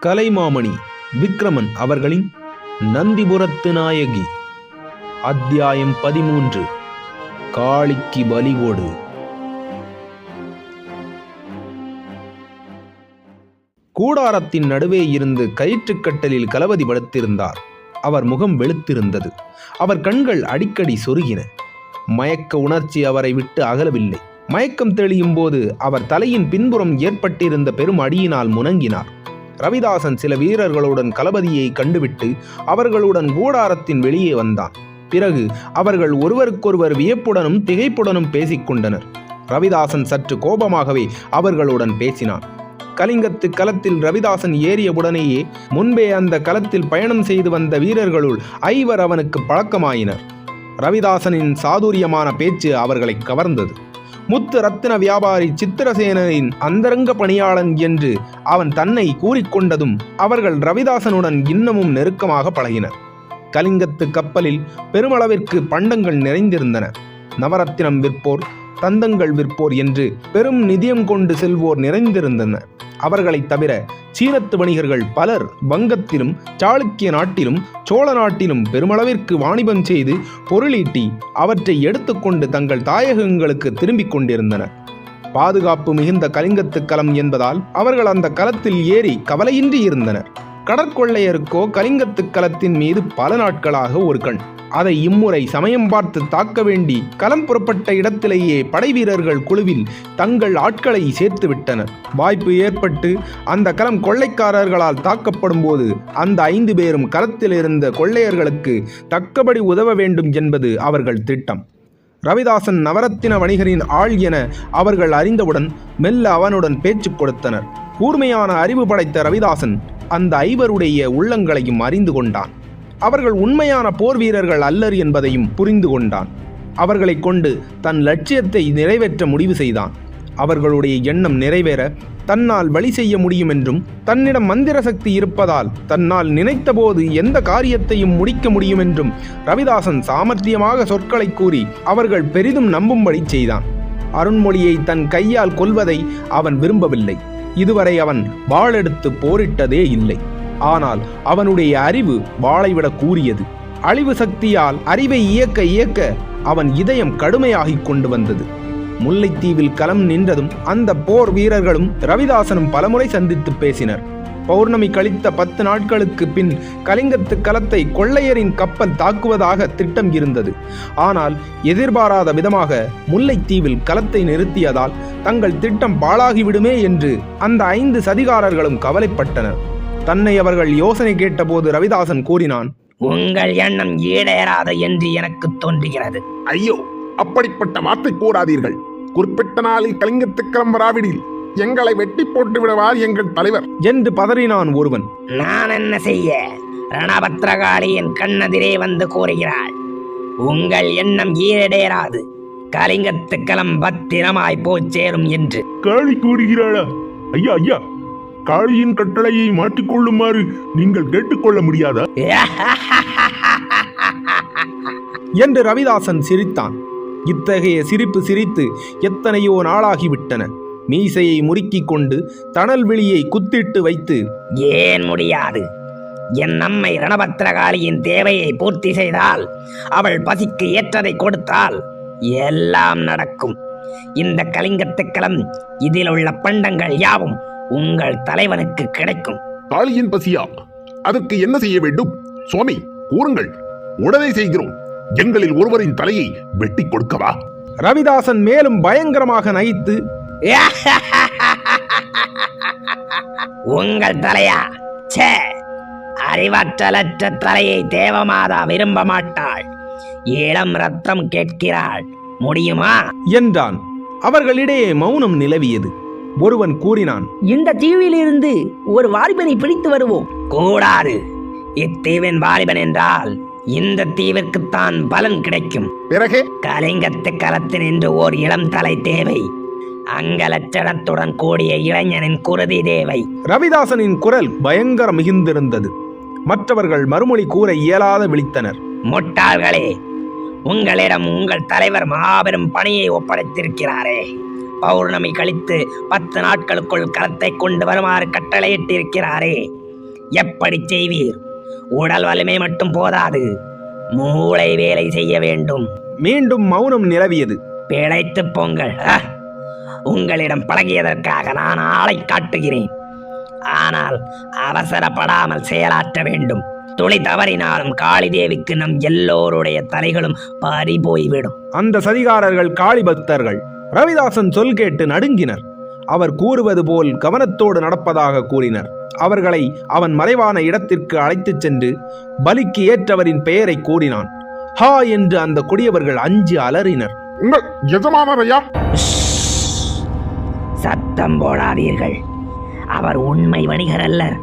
கலைமாமணி விக்ரமன் அவர்களின் நந்திபுரத்து நாயகி. அத்தியாயம் 13. காளிக்கு பலிகொடு. கூடாரத்தின் நடுவே இருந்து கயிற்றுக்கட்டலில் களபதி படுத்திருந்தார். அவர் முகம் வெளுத்திருந்தது. அவர் கண்கள் அடிக்கடி சொருகின. மயக்க உணர்ச்சி அவரை விட்டு அகலவில்லை. மயக்கம் தெளியும் போது அவர் தலையின் பின்புறம் ஏற்பட்டிருந்த பெரும் அடியினால் முனங்கினார். ரவிதாசன் சில வீரர்களுடன் களபதியை கண்டுவிட்டு அவர்களுடன் கூடாரத்தின் வெளியே வந்தான். பிறகு அவர்கள் ஒருவருக்கொருவர் வியப்புடனும் திகைப்புடனும் பேசிக்கொண்டனர். ரவிதாசன் சற்று கோபமாகவே அவர்களுடன் பேசினான். கலிங்கத்து களத்தில் ரவிதாசன் ஏறியவுடனேயே முன்பே அந்த களத்தில் பயணம் செய்து வந்த வீரர்களுள் 5 அவனுக்கு பழக்கமாயினர். ரவிதாசனின் சாதுரியமான பேச்சு அவர்களை கவர்ந்தது. முத்து ரத்தின வியாபாரி சித்திரசேனரின் அந்தரங்க பணியாளன் என்று அவன் தன்னை கூறிக்கொண்டதும் அவர்கள் ரவிதாசனுடன் இன்னமும் நெருக்கமாக பழகினர். கலிங்கத்து கப்பலில் பெருமளவிற்கு பண்டங்கள் நிறைந்திருந்தன. நவரத்தினம் விற்போர், தந்தங்கள் விற்போர் என்று பெரும் நிதியம் கொண்டு செல்வோர் நிறைந்திருந்தனர். அவர்களைத் தவிர சீனத்து வணிகர்கள் பலர் வங்கத்திலும் சாளுக்கிய நாட்டிலும் சோழ நாட்டிலும் பெருமளவிற்கு வாணிபம் செய்து பொருளீட்டி அவற்றை எடுத்துக்கொண்டு தங்கள் தாயகங்களுக்கு திரும்பிக் கொண்டிருந்தனர். பாதுகாப்பு மிகுந்த கலிங்கத்து களம் என்பதால் அவர்கள் அந்த களத்தில் ஏறி கவலையின்றி இருந்தனர். கடற்கொள்ளையருக்கோ கலிங்கத்து களத்தின் மீது பல நாட்களாக ஒரு கண். அதை இம்முறை சமயம் பார்த்து தாக்க வேண்டி களம் புறப்பட்ட இடத்திலேயே படை வீரர்கள் குழுவில் தங்கள் ஆட்களை சேர்த்து விட்டனர். வாய்ப்பு ஏற்பட்டு அந்த களம் கொள்ளைக்காரர்களால் தாக்கப்படும் போது அந்த 5 பேரும் களத்தில் இருந்த கொள்ளையர்களுக்கு தக்கபடி உதவ வேண்டும் என்பது அவர்கள் திட்டம். ரவிதாசன் நவரத்தின வணிகரின் ஆள் என அவர்கள் அறிந்தவுடன் மெல்ல அவனுடன் பேச்சு கொடுத்தனர். கூர்மையான அறிவு படைத்த ரவிதாசன் அந்த 5 உள்ளங்களையும் அறிந்து கொண்டான். அவர்கள் உண்மையான போர் வீரர்கள் அல்லர் என்பதையும் புரிந்து கொண்டான். அவர்களை கொண்டு தன் லட்சியத்தை நிறைவேற்ற முடிவு செய்தான். அவர்களுடைய எண்ணம் நிறைவேற தன்னால் வழி செய்ய முடியும் என்றும் தன்னிடம் மந்திர சக்தி இருப்பதால் தன்னால் நினைத்தபோது எந்த காரியத்தையும் முடிக்க முடியும் என்றும் ரவிதாசன் சாமர்த்தியமாக சொற்களை கூறி அவர்கள் பெரிதும் நம்பும்படி செய்தான். அருண்மொழியை தன் கையால் கொல்வதை அவன் விரும்பவில்லை. இதுவரை அவன் வாளெடுத்து போரிட்டதே இல்லை. ஆனால் அவனுடைய அறிவு வாளைவிட கூறியது. அழிவு சக்தியால் அறிவை இயக்க இயக்க அவன் இதயம் கடுமையாகிக் கொண்டு வந்தது. முல்லைத்தீவில் களம் நின்றதும் அந்த போர் வீரர்களும் ரவிதாசனும் பலமுறை சந்தித்து பேசினர். பௌர்ணமி கழித்த 10 நாட்களுக்கு பின் கலிங்கத்து களத்தை கொள்ளையரின் கப்பல் தாக்குவதாக திட்டம் இருந்தது. ஆனால் எதிர்பாராத விதமாக முல்லைத்தீவில் களத்தை நிறுத்தியதால் தங்கள் திட்டம் பாழாகிவிடுமே என்று அந்த 5 சதிகாரர்களும் கவலைப்பட்டனர். தன்னை அவர்கள் யோசனை கேட்டபோது ரவிதாசன் கூறினான், உங்கள் எண்ணம் ஈடேறாது என்று எனக்கு தோன்றுகிறது. ஐயோ, அப்படிப்பட்ட வார்த்தை கூறாதீர்கள். குறிப்பிட்ட நாளில் கலிங்கத்து களம் வராவிடில் எங்களை வெட்டி போட்டு விடுவார் எங்கள் தலைவர் என்று பதறினான் ஒருவன். நான் என்ன செய்ய? ரணபத்ரகாளியின் கண்ணெதிரே வந்து கூறுகிறாள், உங்கள் எண்ணம் ஈடேறாது, கலிங்கத்து களம் பத்திரமாய் போச்சேரும் என்று. காளி கூறுகிறாளா? ஐயா ஐயா, காளியின் கட்டளையை மாற்றிக்கொள்ளுமாறு நீங்கள் கேட்டுக்கொள்ள முடியாதா என்று ரவிதாசன் சிரித்தான். இத்தகைய சிரிப்பு சிரித்து எத்தனையோ நாளாகிவிட்டன. மீசையை முறுக்கிக் கொண்டு தணல் விழியை குத்திட்டு வைத்து, ஏன் முடியாது? என் அம்மை ரணபத்ரகாளியின் தேவையை பூர்த்தி செய்தால், அவள் பசிக்கு ஏற்றதை கொடுத்தால் எல்லாம் நடக்கும். இந்த கலிங்கத்து களம், இதில் உள்ள பண்டங்கள் யாவும் உங்கள் தலைவனுக்கு கிடைக்கும். காளியின் பசியா? அதற்கு என்ன செய்ய வேண்டும் சுவாமி? கூறுங்கள், உடனே செய்கிறோம். எங்களில் ஒருவரின் தலையை வெட்டி கொடுக்கவா? ரவிதாசன் மேலும் பயங்கரமாக நகைத்து, உங்கள் தலையா? சே, அறிவாற்றலற்ற தலையை தேவமாதா விரும்ப மாட்டாள். இளம் ரத்தம் கேட்கிறாள், முடியுமா என்றான். அவர்களிடையே மௌனம் நிலவியது. ஒருவன் கூறினான், இந்த தீவிலிருந்து ஒரு வாலிபனை பிடித்து வருவோம். கூடாது. இத்தீவின் வாலிபன் என்றால் இந்த தீவிற்குத்தான் பலன் கிடைக்கும். பிறகு கலிங்கத்து களத்தில் என்று ஓர் இளம் தலை தேவை. அங்கலட்சணத்துடன் கூடிய இளைஞனின் குருதி தேவை. ரவிதாசனின் குரல் பயங்கர மிகுந்திருந்தது. மற்றவர்கள் மறுமொழி கூற இயலாத விழித்தனர். முட்டாள்களே, உங்களிடம் உங்கள் தலைவர் மாபெரும் பணியை ஒப்படைத்திருக்கிறாரே. பௌர்ணமி கழித்து 10 நாட்களுக்குள் களத்தை கொண்டு வருமாறு கட்டளையிட்டிருக்கிறாரே. எப்படி செய்வீர்? உடல் வலிமை மட்டும் போதாது, மூளை வேலை செய்ய வேண்டும். மீண்டும் மௌனம் நிலவியது. பிழைத்து பொங்கல். உங்களிடம் பழகியதற்காக நான் ஆளை காட்டுகிறேன். ஆனால் அவசரப்படாமல் செயலாற்ற வேண்டும். துளி தவறினாலும் காளி தேவிக்கு நம் எல்லோருடைய தலைகளும் பறி போய்விடும். அந்த சதிகாரர்கள் காளி பக்தர்கள் ரவிதாசன் சொல் கேட்டு நடுங்கினர். அவர் கூறுவது போல் கவனத்தோடு நடப்பதாக கூறினர். அவர்களை அவன் மறைவான இடத்திற்கு அழைத்துச் சென்று பலிக்கு ஏற்றவரின் பெயரை கூறினான். ஹா என்று அந்த கொடியவர்கள் அஞ்சு அலறினர். உங்கள் எஜமானர் ஐயா! சத்தம் போடாதீர்கள். அவர் உண்மை வணிகர் அல்லர்.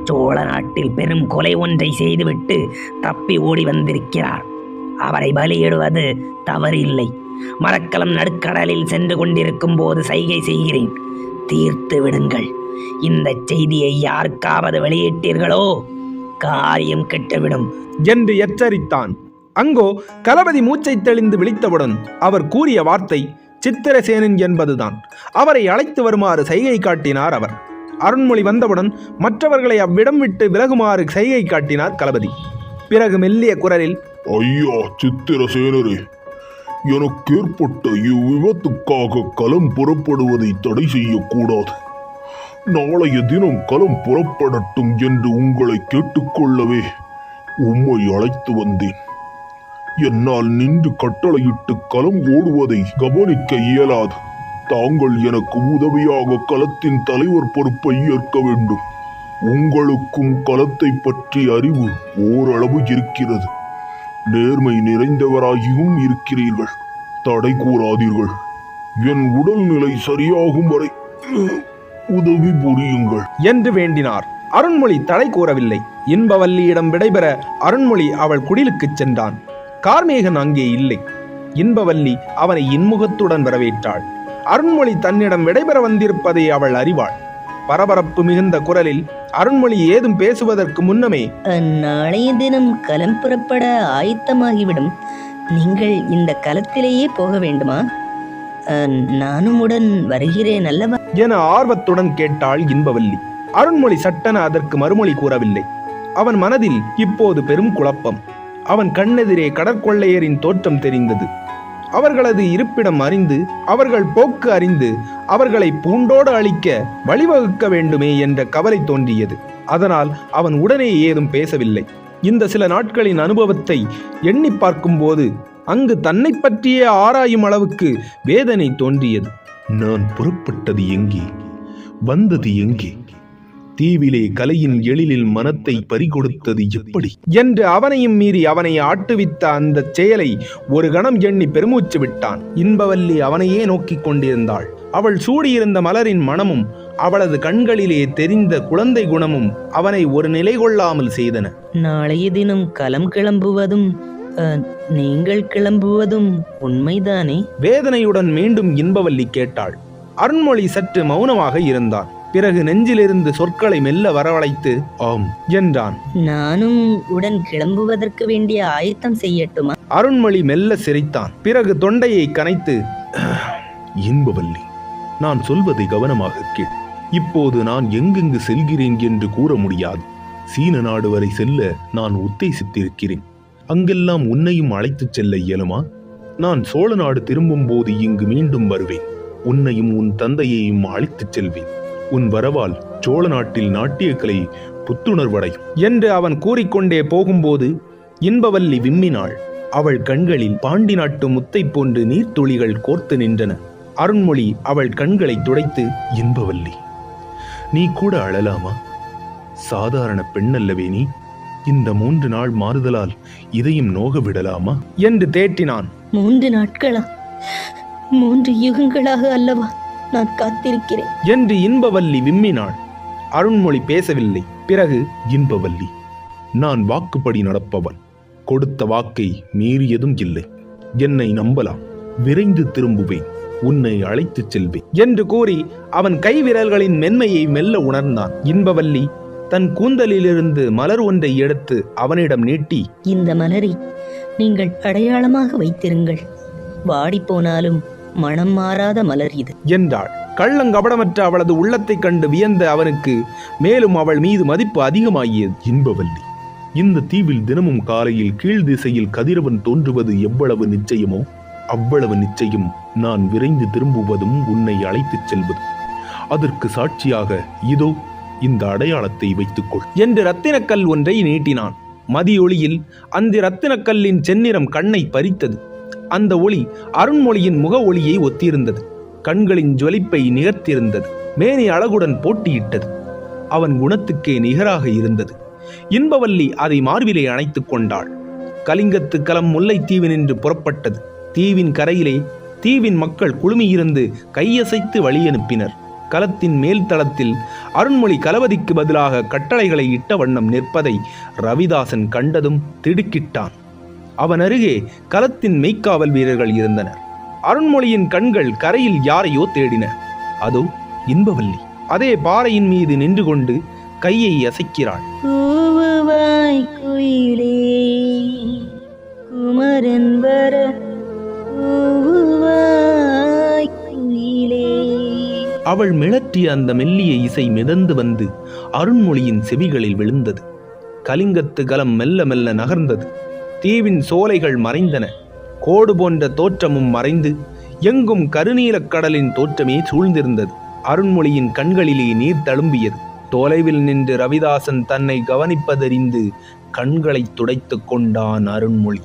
சோழ நாட்டில் பெரும் கொலை ஒன்றை செய்துவிட்டு தப்பி ஓடி வந்திருக்கிறார். அவரை பலியிடுவது தவறில்லை. மரக்கலம் நடுக்கடலில் சென்று கொண்டிருக்கும் போது சைகை செய்கிறேன், தீர்த்து விடுங்கள். இந்த செய்தியை யாருக்காவது வெளியிட்டீர்களோ காரியம் கெட்டுவிடும் என்று எச்சரித்தான். அங்கோ களபதி மூச்சை தெளிந்து விழித்தவுடன் அவர் கூறிய வார்த்தை சித்திரசேனன் என்பதுதான். அவரை அழைத்து வருமாறு சைகை காட்டினார் அவர். அருண்மொழி வந்தவுடன் மற்றவர்களை அவ்விடம் விட்டு விலகுமாறு சைகை காட்டினார் களபதி. பிறகு மெல்லிய குரலில், ஐயா சித்திரசேனரே, எனக்கு ஏற்பட்ட இவ்விபத்துக்காக களம் புறப்படுவதை தடை செய்யக்கூடாது. நாளைய தினம் களம் புறப்படட்டும் என்று உங்களை கேட்டுக்கொள்ளவே உம்மை அழைத்து வந்தேன். என்னால் நின்று கட்டளையிட்டு களம் ஓடுவதை கவனிக்க இயலாது. தாங்கள் எனக்கு உதவியாக களத்தின் தலைவர் பொறுப்பை ஏற்க வேண்டும். உங்களுக்கும் களத்தை பற்றிய அறிவு ஓரளவு இருக்கிறது. நேர்மை நிறைந்தவராகியும் இருக்கிறீர்கள். தடை கூறாதீர்கள். என் உடல்நிலை சரியாகும் வரை உதவி புரியுங்கள் என்று வேண்டினார். அருண்மொழி தடை கூறவில்லை. இன்பவல்லியிடம் விடைபெற அருண்மொழி அவள் குடிலுக்குச் சென்றான். கார்மேகன் அங்கே இல்லை. இன்பவல்லி அவனை இன்முகத்துடன் வரவேற்றாள். அருண்மொழி தன்னிடம் விடைபெற வந்திருப்பதை அவள் அறிவாள். பரபரப்பு மிகுந்த குரலில் அருண்மொழி ஏதும் பேசுவதற்கு முன்னமே, நாளைய தினம் களம் புறப்பட ஆயத்தமாகிவிடும். நீங்கள் இந்த களத்திலேயே போக வேண்டுமா? நானும் உடன் வருகிறேன் அல்லவா என ஆர்வத்துடன் கேட்டாள் இன்பவல்லி. அருண்மொழி சட்டென அதற்கு மறுமொழி கூறவில்லை. அவன் மனதில் இப்போது பெரும் குழப்பம். அவன் கண்ணெதிரே கடற்கொள்ளையரின் தோற்றம் தெரிந்தது. அவர்களது இருப்பிடம் அறிந்து, அவர்கள் போக்கு அறிந்து, அவர்களை பூண்டோடு அழிக்க வழிவகுக்க வேண்டுமே என்ற கவலை தோன்றியது. அதனால் அவன் உடனே ஏதும் பேசவில்லை. இந்த சில நாட்களின் அனுபவத்தை எண்ணி பார்க்கும்போது அங்கு தன்னை பற்றியே ஆராயும் அளவுக்கு வேதனை தோன்றியது. நான் புறப்பட்டது எங்கே? வந்தது எங்கே? தீவிலே கலையின் எழிலில் மனத்தை பறிகொடுத்தது எப்படி என்று அவனையும் மீறி அவனை ஆட்டுவித்த அந்த செயலை ஒரு கணம் எண்ணி பெருமூச்சு விட்டான். இன்பவல்லி அவனையே நோக்கிக் கொண்டிருந்தாள். அவள் சூடியிருந்த மலரின் மனமும் அவளது கண்களிலே தெரிந்த குழந்தை குணமும் அவனை ஒரு நிலை கொள்ளாமல் செய்தன. நாளைய தினம் களம் கிளம்புவதும் நீங்கள் கிளம்புவதும் உண்மைதானே? வேதனையுடன் மீண்டும் இன்பவல்லி கேட்டாள். அருண்மொழி சற்று மௌனமாக இருந்தான். பிறகு நெஞ்சிலிருந்து சொற்களை மெல்ல வரவழைத்து ஆம் என்றான். நானும் உடன் கிளம்புவதற்கு வேண்டிய ஆயத்தம் செய்யட்டுமா? அருண்மொழி மெல்ல சிரித்தான். பிறகு தொண்டையை கனைத்து, இன்பவல்லி, நான் சொல்வதை கவனமாக கேள். இப்போது நான் எங்கெங்கு செல்கிறேன் என்று கூற முடியாது. சீன நாடு வரை செல்ல நான் உத்தேசித்திருக்கிறேன். அங்கெல்லாம் உன்னையும் அழைத்துச் செல்ல இயலுமா? நான் சோழ நாடு திரும்பும் போது இங்கு மீண்டும் வருவேன். உன்னையும் உன் தந்தையையும் அழைத்துச் செல்வேன். உன் வரவால் சோழ நாட்டில் நாட்டியக்கலை புத்துணர்வடையும் என்று அவன் கூறிக்கொண்டே போகும்போது இன்பவல்லி விம்மினாள். அவள் கண்களில் பாண்டி நாட்டு முத்தை போன்று நீர்த்துளிகள் கோர்த்து நின்றன. அருண்மொழி அவள் கண்களை துடைத்து, இன்பவல்லி, நீ கூட அழலாமா? சாதாரண பெண்ணல்லவே நீ? இந்த 3 நாள் மாறுதலால் இதையும் நோக விடலாமா என்று தேற்றினான். 3 நாட்களா? 3 யுகங்களாக அல்லவா நான் காத்திருக்கிறேன் என்று இன்பவல்லி விம்மினாள். அருண்மொழி பேசவில்லை. பிறகு, இன்பவல்லி, நான் வாக்குப்படி நடப்பவன். கொடுத்த வாக்கை மீறியதும் இல்லை. என்னை நம்பலாம். விரைந்து திரும்புவேன். உன்னை அழைத்துச் செல்வேன் என்று கூறி அவன் கை விரல்களின் மென்மையை மெல்ல உணர்ந்தான். இன்பவல்லி தன் கூந்தலிலிருந்து மலர் ஒன்றை எடுத்து அவனிடம் நீட்டி, இந்த மலரை நீங்கள் அடையாளமாக வைத்திருங்கள். வாடி போனாலும் மனம் மாறாத மலர் இது என்றாள். கள்ளங்கபடமற்ற அவளது உள்ளத்தைக் கண்டு வியந்த அவனுக்கு மேலும் அவள் மீது மதிப்பு அதிகமாகியது. இன்பவல்லி, இந்த தீவில் தினமும் காலையில் கீழ் திசையில் கதிரவன் தோன்றுவது எவ்வளவு நிச்சயமோ அவ்வளவு நிச்சயம் நான் விரைந்து திரும்புவதும் உன்னை அழைத்துச் செல்வதும். அதற்கு சாட்சியாக இதோ இந்த அடையாளத்தை வைத்துக்கொள் என்று இரத்தினக்கல் ஒன்றை நீட்டினான். மதியொளியில் அந்த இரத்தினக்கல்லின் செந்நிறம் கண்ணை பறித்தது. அந்த ஒளி அருண்மொழியின் முக ஒளியை ஒத்திருந்தது. கண்களின் ஜொலிப்பை நிகர்த்திருந்தது. மேனி அழகுடன் போட்டியிட்டது. அவன் குணத்துக்கே நிகராக இருந்தது. இன்பவல்லி அதை மார்பிலே அணைத்துக் கொண்டாள். கலிங்கத்து கலம் முல்லைத்தீவினின்று புறப்பட்டது. தீவின் கரையிலே தீவின் மக்கள் குழுமியிருந்து கையசைத்து வழியனுப்பினர். கலத்தின் மேல் தளத்தில் அருண்மொழி கலவதிக்கு பதிலாக கட்டளைகளை இட்ட வண்ணம் நிற்பதை ரவிதாசன் கண்டதும் திடுக்கிட்டான். அவன் அருகே கலத்தின் மெய்க்காவல் வீரர்கள் இருந்தனர். அருண்மொழியின் கண்கள் கரையில் யாரையோ தேடின. அதோ இன்பவல்லி அதே பாறையின் மீது நின்று கொண்டு கையை அசைக்கிறாள். கூவுவாய் குயிலே, குமரன் வர கூவுவாய் குயிலே. அவள் மிளற்றிய அந்த மெல்லிய இசை மிதந்து வந்து அருண்மொழியின் செவிகளில் விழுந்தது. கலிங்கத்து கலம் மெல்ல மெல்ல நகர்ந்தது. தீவின் சோலைகள் மறைந்தன. கோடு போன்ற தோற்றமும் மறைந்து எங்கும் கருநீலக் கடலின் தோற்றமே சூழ்ந்திருந்தது. அருண்மொழியின் கண்களிலே நீர் தழும்பியது. தொலைவில் நின்று ரவிதாசன் தன்னை கவனிப்பதறிந்து கண்களை துடைத்துக் கொண்டான் அருண்மொழி.